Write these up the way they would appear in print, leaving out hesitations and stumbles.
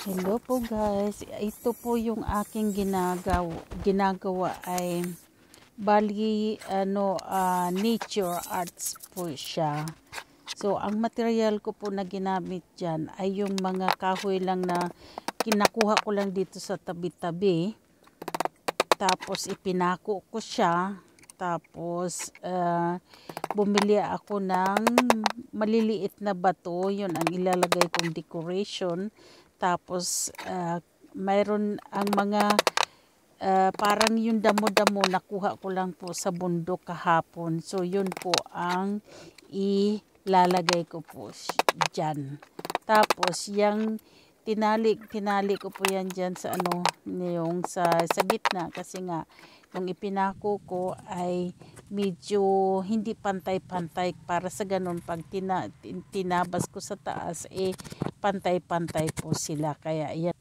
Hello po guys, ito po yung aking ginagawa ay bali nature arts po siya. So ang material ko po na ginamit dyan ay yung mga kahoy lang na kinakuha ko lang dito sa tabi-tabi. Tapos ipinako ko siya. Tapos bumili ako ng maliliit na bato, yun ang ilalagay kong decoration. Tapos mayroon ang mga parang yung damo-damo nakuha ko lang po sa bundok kahapon. So yun po ang ilalagay ko po dyan. Tapos yung tinali ko po yan dyan sa yung sa gitna, kasi nga yung ipinako ko ay medyo hindi pantay-pantay, para sa ganun pag tinabas ko sa taas pantay-pantay po sila, kaya yan.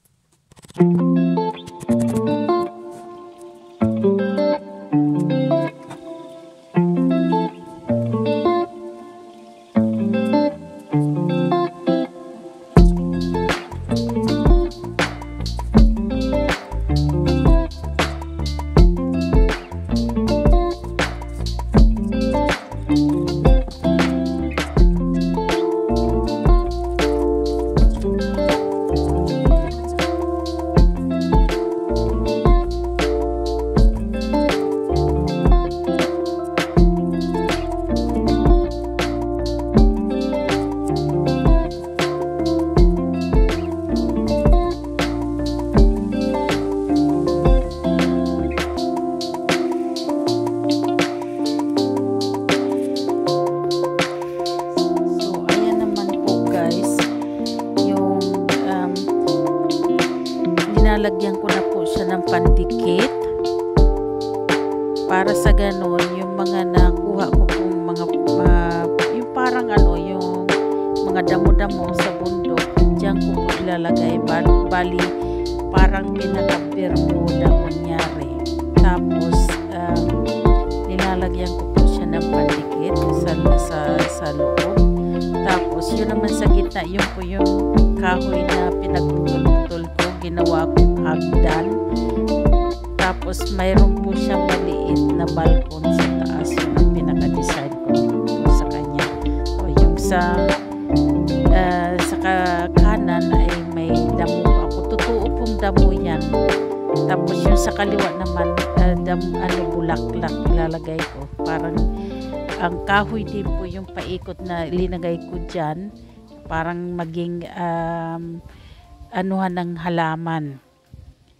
Nalagyan ko na po siya ng pandikit para sa ganon yung mga nakuha ko pong mga yung parang yung mga damo-damo sa bundok, diyan ko po ilalagay, bali parang pinaka-bermuda kunyari. Tapos nilalagyan ko po siya ng pandikit sa loob. Tapos yun naman sa gitna, yun po yung kahoy na pinagputol-putol ko, ginawa kong hagdan. Tapos mayroon po siyang maliit na balkon sa taas, yun ang pinaka-design ko sa kanya. O yung sa kanan ay may damo ako, totoo pong damo yan. Tapos yung sa kaliwa naman bulaklak ilalagay ko, parang ang kahoy din po yung paikot na ilinagay ko dyan, parang maging anuhan ng halaman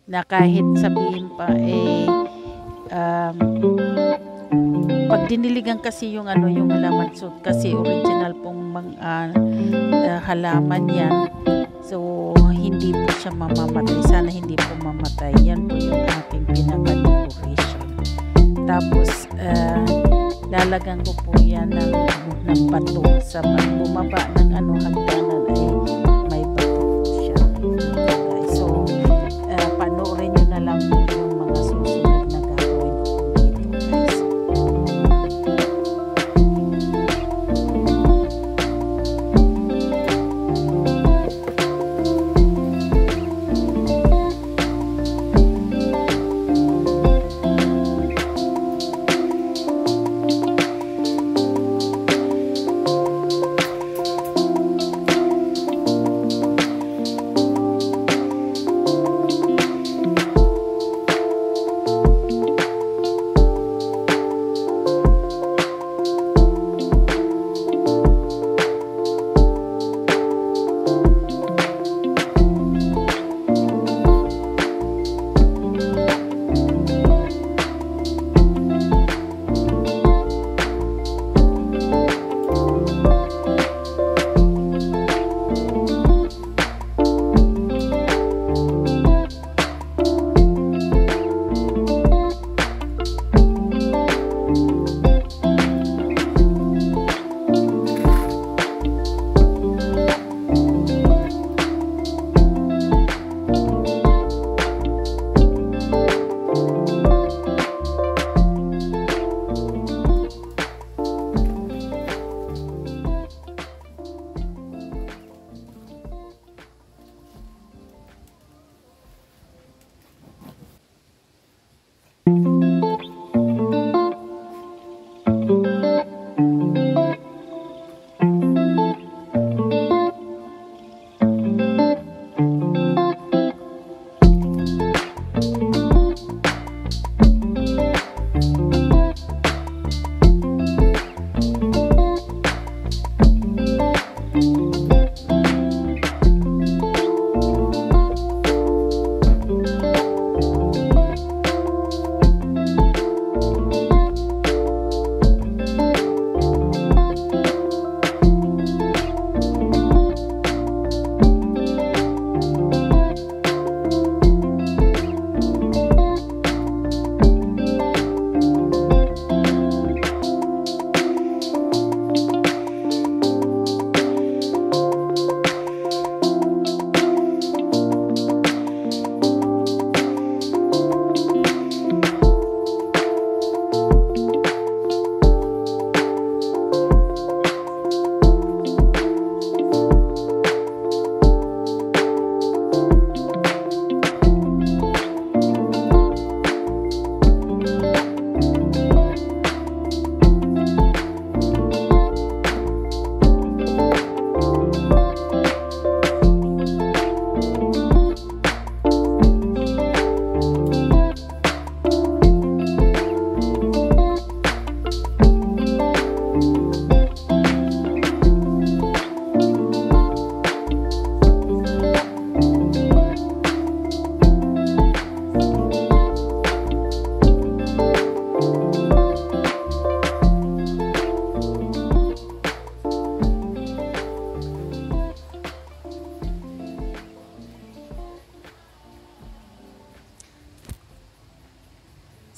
na kahit sabihin pa pag diniligan kasi yung yung halaman, so kasi original pong halaman yan, so hindi po siya mamamatay. Sana hindi po mamatay. Yan po yung aking pinaka-decoration. Tapos lalagan ko po yan ng bato. Sa pagbumaba ng hagdanan ay may bato po siya. Okay, so panoorin nyo na lang po yung mga susunod na gagawin ko dito, guys.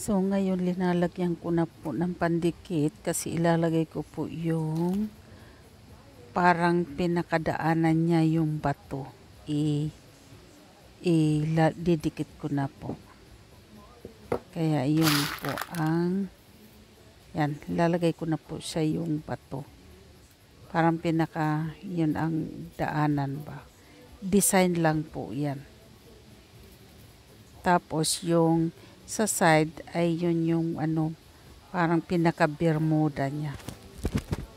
So ngayon linalagyan ko na po ng pandikit kasi ilalagay ko po yung parang pinakadaanan niya yung bato. Didikit ko na po. Kaya yun po ang yan, lalagay ko na po siya yung bato. Parang yun ang daanan ba. Design lang po yan. Tapos yung sa side ay yun yung parang pinaka-bermuda niya.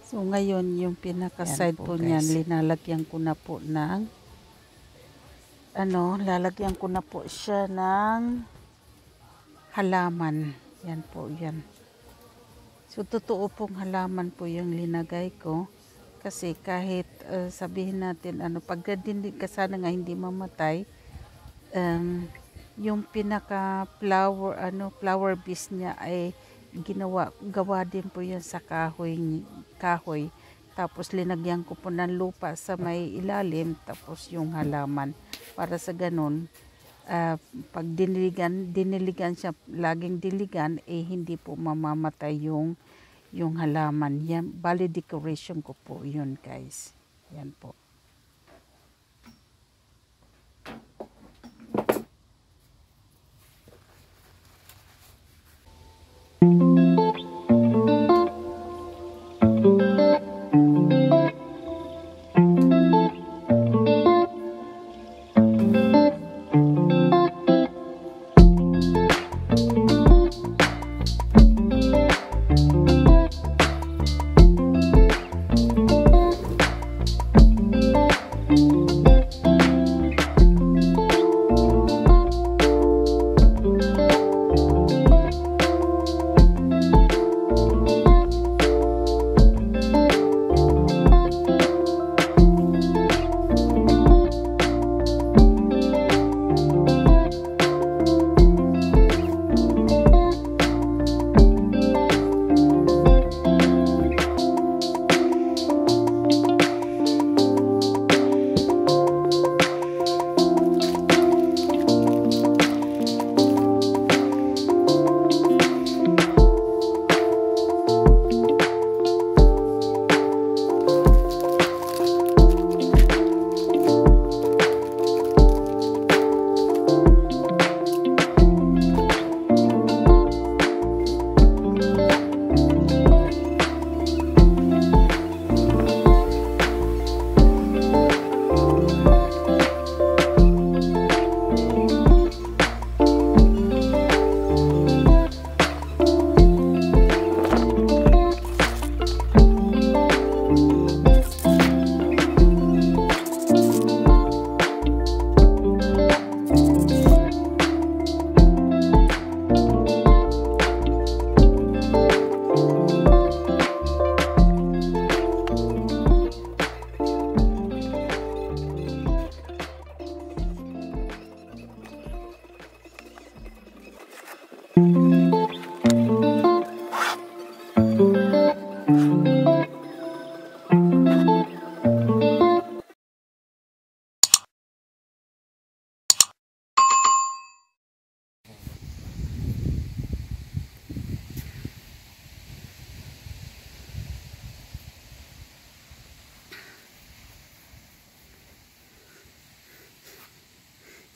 So ngayon yung pinaka-side po niyan, linalagyan ko na po ng lalagyan ko na po siya ng halaman. Yan po yan. So totoo pong halaman po yung linagay ko. Kasi kahit sabihin natin pag sana nga hindi mamatay, yung pinaka flower base niya ay gawa din po yan sa kahoy. Tapos linagyan ko po ng lupa sa may ilalim, tapos yung halaman para sa ganun pag diniligan siya, laging diligan, hindi po mamamatay yung halaman. Yan, bali decoration ko po yun, guys. Yan po.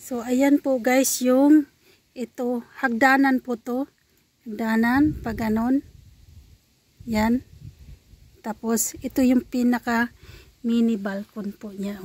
So, ayan po guys, yung ito, hagdanan po to. Hagdanan, pag ganon. Yan. Tapos, ito yung pinaka mini balcony po niya.